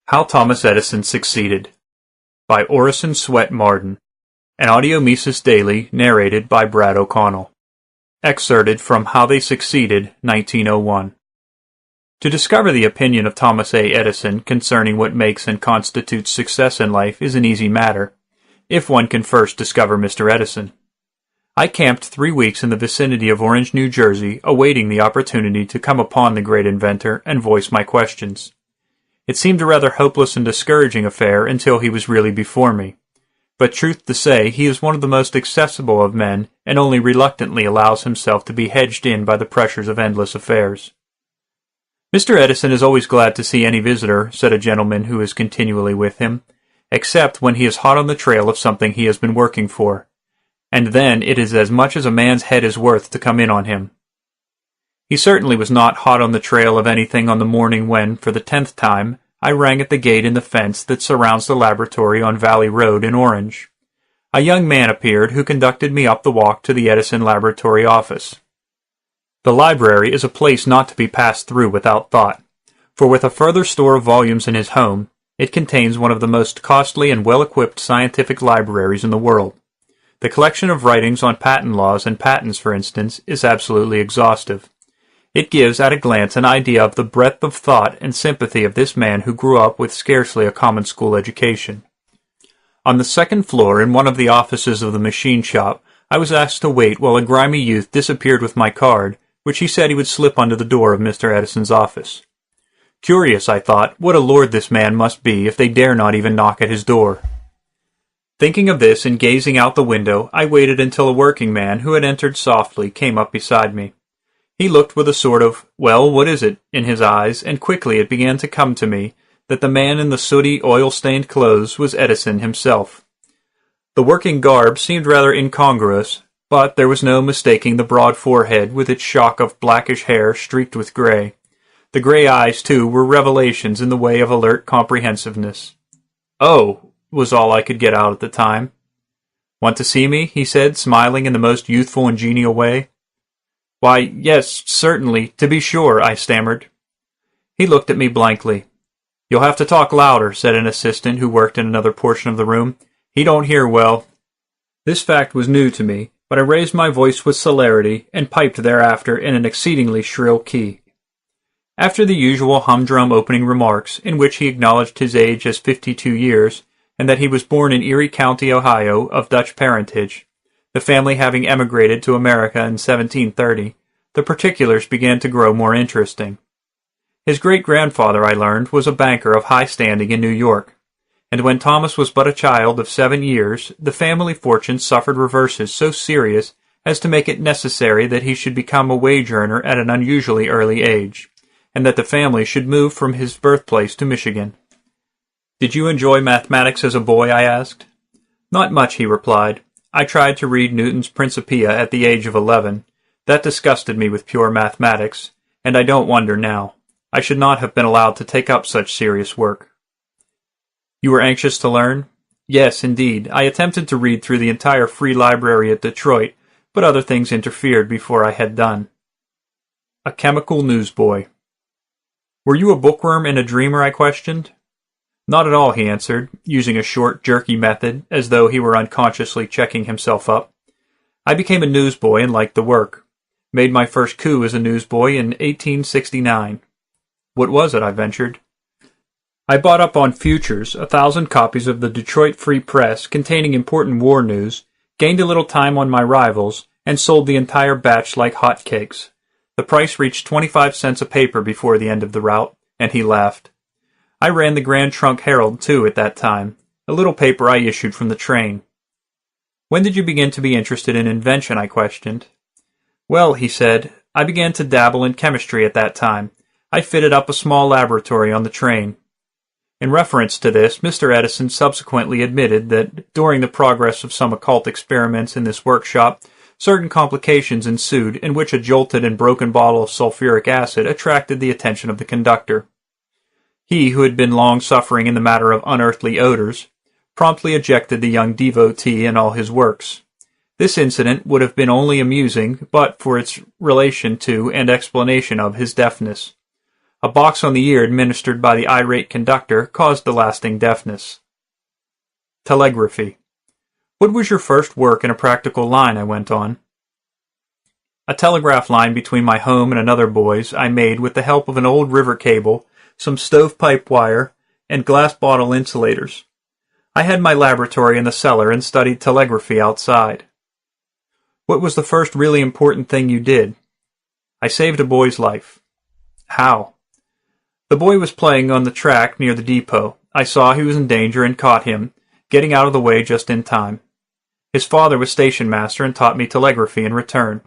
How Thomas Edison Succeeded by Orison, Swett, Marden. An audio Mises Daily narrated by Brad O'Connell. Excerpted from How They Succeeded, 1901. To discover the opinion of Thomas A. Edison concerning what makes and constitutes success in life is an easy matter, if one can first discover Mr. Edison. I camped 3 weeks in the vicinity of Orange, New Jersey, awaiting the opportunity to come upon the great inventor and voice my questions. It seemed a rather hopeless and discouraging affair until he was really before me. But truth to say, he is one of the most accessible of men, and only reluctantly allows himself to be hedged in by the pressures of endless affairs. Mr. Edison is always glad to see any visitor, said a gentleman who is continually with him, except when he is hot on the trail of something he has been working for. And then it is as much as a man's head is worth to come in on him. He certainly was not hot on the trail of anything on the morning when, for the 10th time, I rang at the gate in the fence that surrounds the laboratory on Valley Road in Orange. A young man appeared who conducted me up the walk to the Edison laboratory office. The library is a place not to be passed through without thought, for with a further store of volumes in his home, it contains one of the most costly and well-equipped scientific libraries in the world. The collection of writings on patent laws and patents, for instance, is absolutely exhaustive. It gives at a glance an idea of the breadth of thought and sympathy of this man who grew up with scarcely a common school education. On the second floor, in one of the offices of the machine shop, I was asked to wait while a grimy youth disappeared with my card, which he said he would slip under the door of Mr. Edison's office. Curious, I thought, what a lord this man must be if they dare not even knock at his door. Thinking of this and gazing out the window, I waited until a working man who had entered softly came up beside me. He looked with a sort of, "Well, what is it?" in his eyes, and quickly it began to come to me that the man in the sooty, oil-stained clothes was Edison himself. The working garb seemed rather incongruous, but there was no mistaking the broad forehead with its shock of blackish hair streaked with gray. The gray eyes, too, were revelations in the way of alert comprehensiveness. "Oh," was all I could get out at the time. "Want to see me?" he said, smiling in the most youthful and genial way. "Why, yes, certainly, to be sure," I stammered. He looked at me blankly. "You'll have to talk louder," said an assistant who worked in another portion of the room. "He don't hear well." This fact was new to me, but I raised my voice with celerity and piped thereafter in an exceedingly shrill key. After the usual humdrum opening remarks, in which he acknowledged his age as 52 years, and that he was born in Erie County, Ohio, of Dutch parentage, the family having emigrated to America in 1730, the particulars began to grow more interesting. His great-grandfather, I learned, was a banker of high standing in New York, and when Thomas was but a child of 7 years, the family fortune suffered reverses so serious as to make it necessary that he should become a wage earner at an unusually early age, and that the family should move from his birthplace to Michigan. "Did you enjoy mathematics as a boy?" I asked. "Not much," he replied. "I tried to read Newton's Principia at the age of 11. That disgusted me with pure mathematics, and I don't wonder now. I should not have been allowed to take up such serious work." "You were anxious to learn?" "Yes, indeed. I attempted to read through the entire free library at Detroit, but other things interfered before I had done." A chemical newsboy. "Were you a bookworm and a dreamer?" I questioned. "Not at all," he answered, using a short, jerky method, as though he were unconsciously checking himself up. "I became a newsboy and liked the work. Made my first coup as a newsboy in 1869. "What was it?" I ventured. "I bought up on futures 1,000 copies of the Detroit Free Press containing important war news, gained a little time on my rivals, and sold the entire batch like hot cakes. The price reached 25 cents a paper before the end of the rout," and he laughed. "I ran the Grand Trunk Herald, too, at that time, a little paper I issued from the train." "When did you begin to be interested in invention?" I questioned. "Well," he said, "I began to dabble in chemistry at that time. I fitted up a small laboratory on the train." In reference to this, Mr. Edison subsequently admitted that during the progress of some occult experiments in this workshop, certain complications ensued in which a jolted and broken bottle of sulfuric acid attracted the attention of the conductor. He, who had been long suffering in the matter of unearthly odors, promptly ejected the young devotee and all his works. This incident would have been only amusing but for its relation to and explanation of his deafness. A box on the ear administered by the irate conductor caused the lasting deafness. Telegraphy. What was your first work in a practical line? I went on. A telegraph line between my home and another boy's I made with the help of an old river cable, some stovepipe wire, and glass bottle insulators. I had my laboratory in the cellar and studied telegraphy outside. What was the first really important thing you did? I saved a boy's life. How? The boy was playing on the track near the depot. I saw he was in danger and caught him, getting out of the way just in time. His father was station master and taught me telegraphy in return.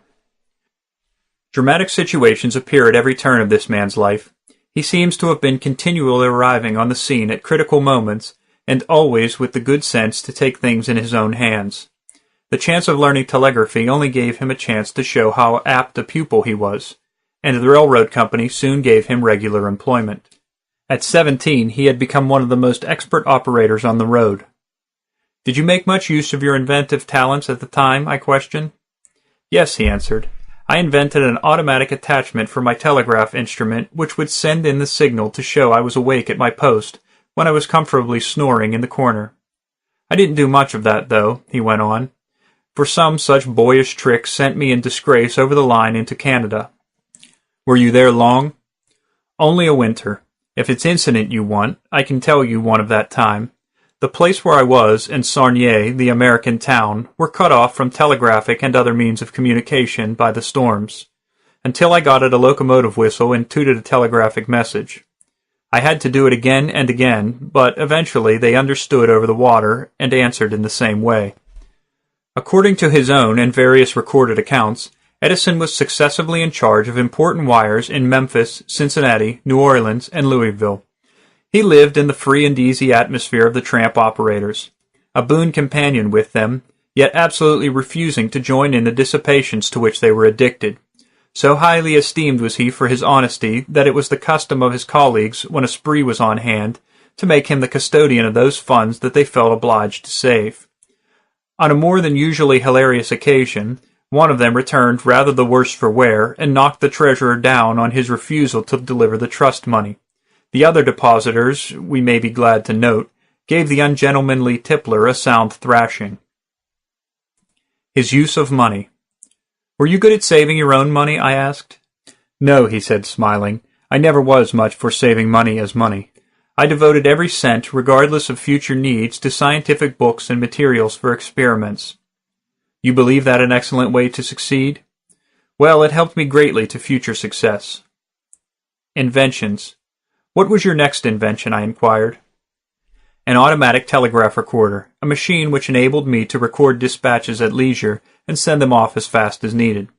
Dramatic situations appear at every turn of this man's life. He seems to have been continually arriving on the scene at critical moments, and always with the good sense to take things in his own hands. The chance of learning telegraphy only gave him a chance to show how apt a pupil he was, and the railroad company soon gave him regular employment. At 17, he had become one of the most expert operators on the road. Did you make much use of your inventive talents at the time? I questioned. Yes, he answered. I invented an automatic attachment for my telegraph instrument which would send in the signal to show I was awake at my post when I was comfortably snoring in the corner. I didn't do much of that, though, he went on, for some such boyish trick sent me in disgrace over the line into Canada. Were you there long? Only a winter. If it's incident you want, I can tell you one of that time. The place where I was, and Sarnier, the American town, were cut off from telegraphic and other means of communication by the storms, until I got at a locomotive whistle and tooted a telegraphic message. I had to do it again and again, but eventually they understood over the water and answered in the same way. According to his own and various recorded accounts, Edison was successively in charge of important wires in Memphis, Cincinnati, New Orleans, and Louisville. He lived in the free and easy atmosphere of the tramp operators, a boon companion with them, yet absolutely refusing to join in the dissipations to which they were addicted. So highly esteemed was he for his honesty that it was the custom of his colleagues, when a spree was on hand, to make him the custodian of those funds that they felt obliged to save. On a more than usually hilarious occasion, one of them returned rather the worse for wear, and knocked the treasurer down on his refusal to deliver the trust money. The other depositors, we may be glad to note, gave the ungentlemanly tippler a sound thrashing. His use of money. Were you good at saving your own money? I asked. No, he said, smiling. I never was much for saving money as money. I devoted every cent, regardless of future needs, to scientific books and materials for experiments. You believe that an excellent way to succeed? Well, it helped me greatly to future success. Inventions. What was your next invention? I inquired. An automatic telegraph recorder, a machine which enabled me to record dispatches at leisure and send them off as fast as needed.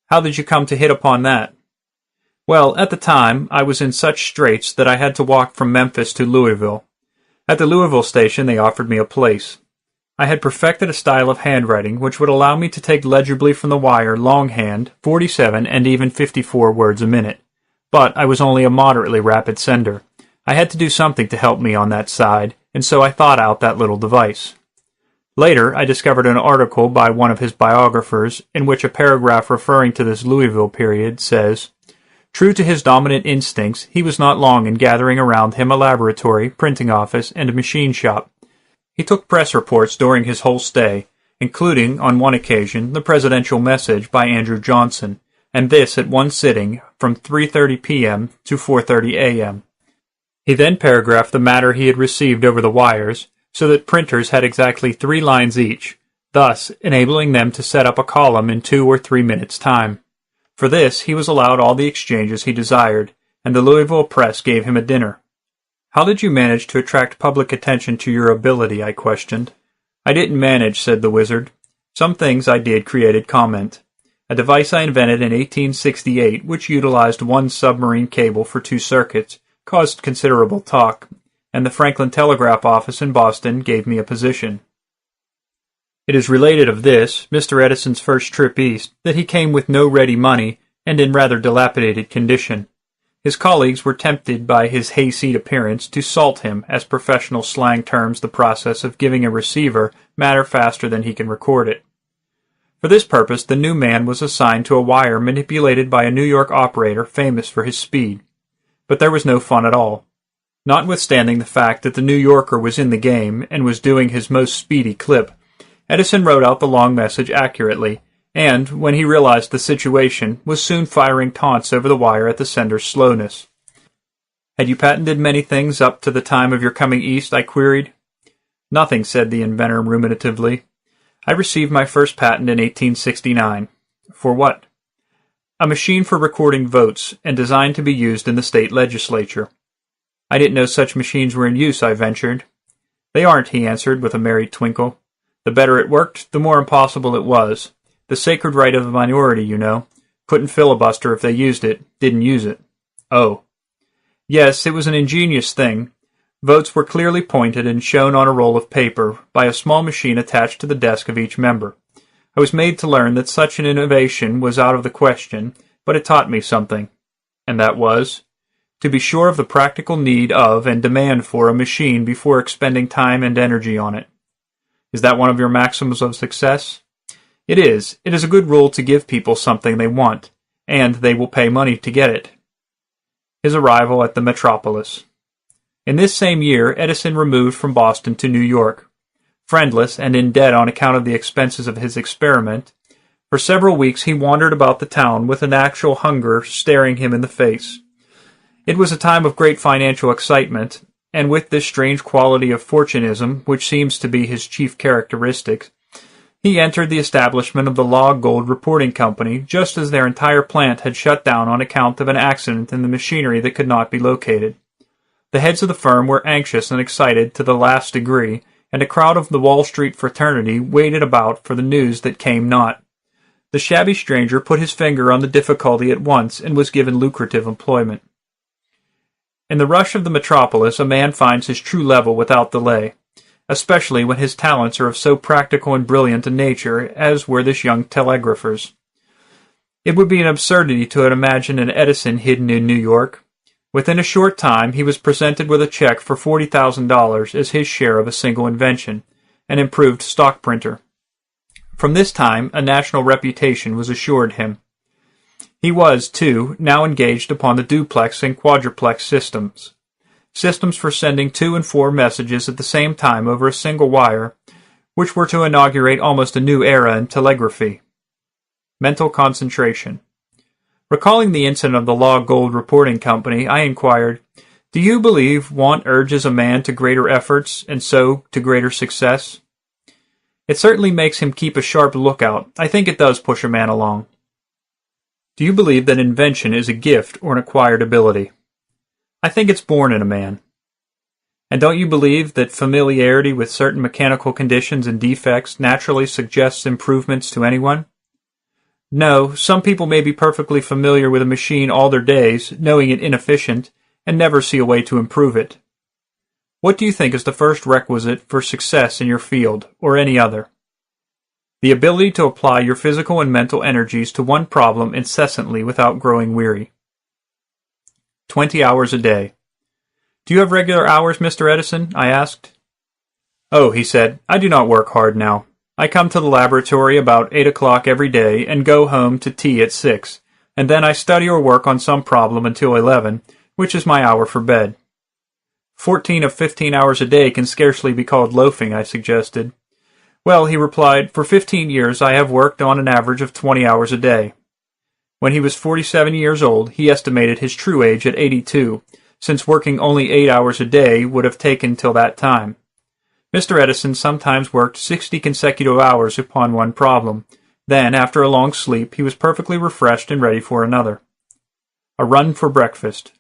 How did you come to hit upon that? Well, at the time, I was in such straits that I had to walk from Memphis to Louisville. At the Louisville station, they offered me a place. I had perfected a style of handwriting which would allow me to take legibly from the wire longhand 47 and even 54 words a minute. But I was only a moderately rapid sender. I had to do something to help me on that side, and so I thought out that little device. Later, I discovered an article by one of his biographers in which a paragraph referring to this Louisville period says, "True to his dominant instincts, he was not long in gathering around him a laboratory, printing office, and a machine shop. He took press reports during his whole stay, including, on one occasion, the presidential message by Andrew Johnson, and this at one sitting from 3:30 p.m. to 4:30 a.m. He then paragraphed the matter he had received over the wires, so that printers had exactly 3 lines each, thus enabling them to set up a column in 2 or 3 minutes' time. For this he was allowed all the exchanges he desired, and the Louisville press gave him a dinner. How did you manage to attract public attention to your ability? I questioned. I didn't manage, said the wizard. Some things I did created comment. A device I invented in 1868, which utilized one submarine cable for 2 circuits, caused considerable talk, and the Franklin Telegraph Office in Boston gave me a position. It is related of this, Mr. Edison's first trip east, that he came with no ready money and in rather dilapidated condition. His colleagues were tempted by his hayseed appearance to salt him, as professional slang terms the process of giving a receiver matter faster than he can record it. For this purpose, the new man was assigned to a wire manipulated by a New York operator famous for his speed. But there was no fun at all. Notwithstanding the fact that the New Yorker was in the game and was doing his most speedy clip, Edison wrote out the long message accurately, and, when he realized the situation, was soon firing taunts over the wire at the sender's slowness. "Had you patented many things up to the time of your coming East?" I queried. "Nothing," said the inventor ruminatively. "I received my first patent in 1869. For what?" "A machine for recording votes, and designed to be used in the state legislature." "I didn't know such machines were in use," I ventured. "They aren't," he answered with a merry twinkle. "The better it worked, the more impossible it was. The sacred right of the minority, you know. Couldn't filibuster if they used it, didn't use it." "Oh." "Yes, it was an ingenious thing. Votes were clearly pointed and shown on a roll of paper by a small machine attached to the desk of each member. I was made to learn that such an innovation was out of the question, but it taught me something." "And that was?" "To be sure of the practical need of and demand for a machine before expending time and energy on it." "Is that one of your maxims of success?" "It is. It is a good rule to give people something they want, and they will pay money to get it." His arrival at the metropolis. In this same year, Edison removed from Boston to New York. Friendless and in debt on account of the expenses of his experiment, for several weeks he wandered about the town with an actual hunger staring him in the face. It was a time of great financial excitement, and with this strange quality of fortunism, which seems to be his chief characteristic, he entered the establishment of the Log Gold Reporting Company just as their entire plant had shut down on account of an accident in the machinery that could not be located. The heads of the firm were anxious and excited to the last degree, and a crowd of the Wall Street fraternity waited about for the news that came not. The shabby stranger put his finger on the difficulty at once and was given lucrative employment. In the rush of the metropolis, a man finds his true level without delay, especially when his talents are of so practical and brilliant a nature as were this young telegrapher's. It would be an absurdity to imagine an Edison hidden in New York. Within a short time, he was presented with a check for $40,000 as his share of a single invention, an improved stock printer. From this time, a national reputation was assured him. He was, too, now engaged upon the duplex and quadruplex systems for sending 2 and 4 messages at the same time over a single wire, which were to inaugurate almost a new era in telegraphy. Mental concentration. Recalling the incident of the Log Gold Reporting Company, I inquired, "Do you believe want urges a man to greater efforts, and so to greater success?" "It certainly makes him keep a sharp lookout. I think it does push a man along." "Do you believe that invention is a gift or an acquired ability?" "I think it's born in a man." "And don't you believe that familiarity with certain mechanical conditions and defects naturally suggests improvements to anyone?" "No, some people may be perfectly familiar with a machine all their days, knowing it inefficient, and never see a way to improve it." "What do you think is the first requisite for success in your field, or any other?" "The ability to apply your physical and mental energies to one problem incessantly without growing weary." 20 hours a day. "Do you have regular hours, Mr. Edison?" I asked. "Oh," he said, "I do not work hard now. I come to the laboratory about 8 o'clock every day and go home to tea at 6, and then I study or work on some problem until 11, which is my hour for bed." 14 of 15 hours a day can scarcely be called loafing, I suggested. "Well," he replied, "for 15 years I have worked on an average of 20 hours a day." When he was 47 years old, he estimated his true age at 82, since working only 8 hours a day would have taken till that time. Mr. Edison sometimes worked 60 consecutive hours upon one problem. Then, after a long sleep, he was perfectly refreshed and ready for another. A run for breakfast.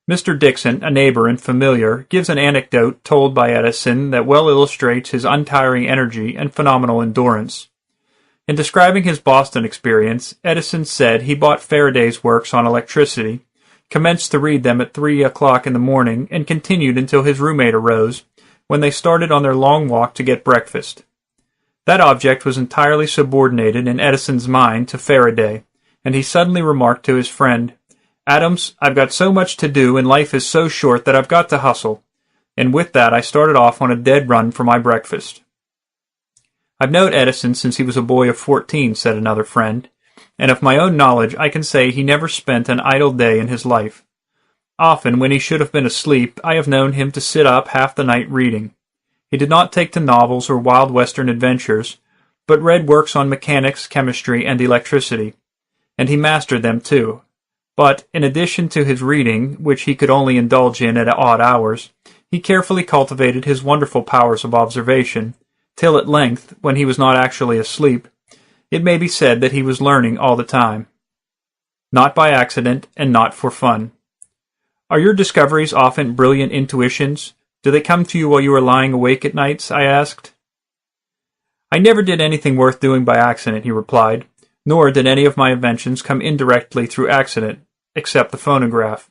Mr. Dixon, a neighbor and familiar, gives an anecdote told by Edison that well illustrates his untiring energy and phenomenal endurance. In describing his Boston experience, Edison said he bought Faraday's works on electricity, commenced to read them at 3 o'clock in the morning, and continued until his roommate arose, when they started on their long walk to get breakfast. That object was entirely subordinated in Edison's mind to Faraday, and he suddenly remarked to his friend, "Adams, I've got so much to do and life is so short that I've got to hustle." And with that I started off on a dead run for my breakfast. "I've known Edison since he was a boy of 14, said another friend, "and of my own knowledge I can say he never spent an idle day in his life. Often, when he should have been asleep, I have known him to sit up half the night reading. He did not take to novels or wild western adventures, but read works on mechanics, chemistry, and electricity. And he mastered them too. But, in addition to his reading, which he could only indulge in at odd hours, he carefully cultivated his wonderful powers of observation, till at length, when he was not actually asleep, it may be said that he was learning all the time. Not by accident, and not for fun. Are your discoveries often brilliant intuitions? Do they come to you while you are lying awake at nights? I asked. I never did anything worth doing by accident, he replied, nor did any of my inventions come indirectly through accident, except the phonograph.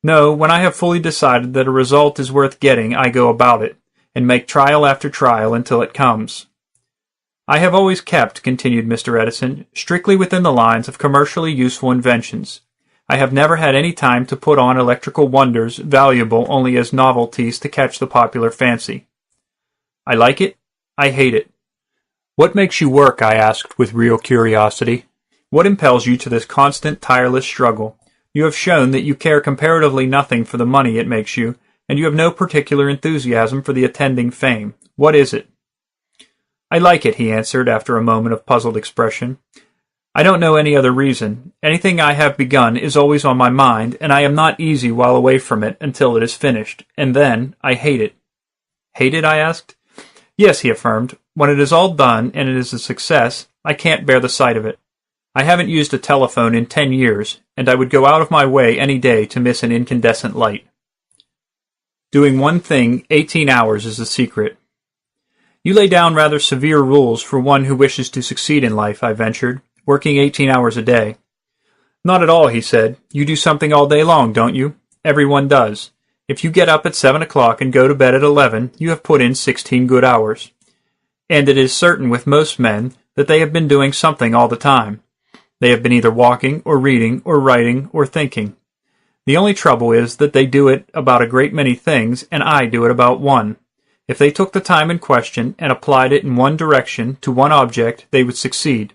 No, when I have fully decided that a result is worth getting, I go about it, and make trial after trial until it comes. I have always kept, continued Mr. Edison, strictly within the lines of commercially useful inventions. I have never had any time to put on electrical wonders valuable only as novelties to catch the popular fancy. I like it. I hate it. What makes you work? I asked with real curiosity. What impels you to this constant, tireless struggle? You have shown that you care comparatively nothing for the money it makes you, and you have no particular enthusiasm for the attending fame. What is it? I like it, he answered after a moment of puzzled expression. I don't know any other reason. Anything I have begun is always on my mind, and I am not easy while away from it until it is finished, and then I hate it. Hate it? I asked. Yes, he affirmed. When it is all done, and it is a success, I can't bear the sight of it. I haven't used a telephone in 10 years, and I would go out of my way any day to miss an incandescent light. Doing one thing 18 hours is the secret. You lay down rather severe rules for one who wishes to succeed in life, I ventured, working 18 hours a day. Not at all, he said. You do something all day long, don't you? Everyone does. If you get up at 7 o'clock and go to bed at 11, you have put in 16 good hours. And it is certain with most men that they have been doing something all the time. They have been either walking, or reading, or writing, or thinking. The only trouble is that they do it about a great many things, and I do it about one. If they took the time in question and applied it in one direction to one object, they would succeed.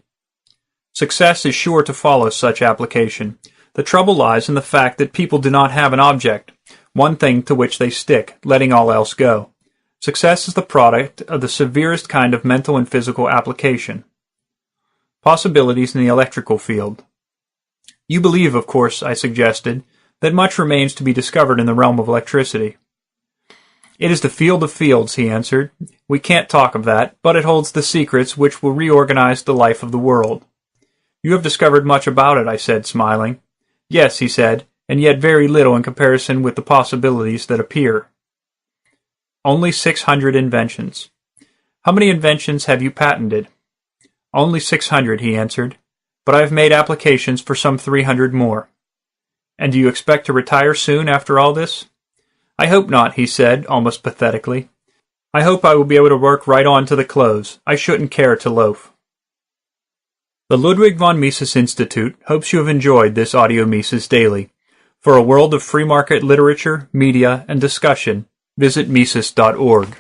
Success is sure to follow such application. The trouble lies in the fact that people do not have an object, one thing to which they stick, letting all else go. Success is the product of the severest kind of mental and physical application. Possibilities in the electrical field. You believe, of course, I suggested, that much remains to be discovered in the realm of electricity. It is the field of fields, he answered. We can't talk of that, but it holds the secrets which will reorganize the life of the world. You have discovered much about it, I said, smiling. Yes, he said, and yet very little in comparison with the possibilities that appear. Only 600 inventions. How many inventions have you patented? Only 600, he answered, but I have made applications for some 300 more. And do you expect to retire soon after all this? I hope not, he said, almost pathetically. I hope I will be able to work right on to the close. I shouldn't care to loaf. The Ludwig von Mises Institute hopes you have enjoyed this Audio Mises Daily. For a world of free market literature, media, and discussion, visit Mises.org.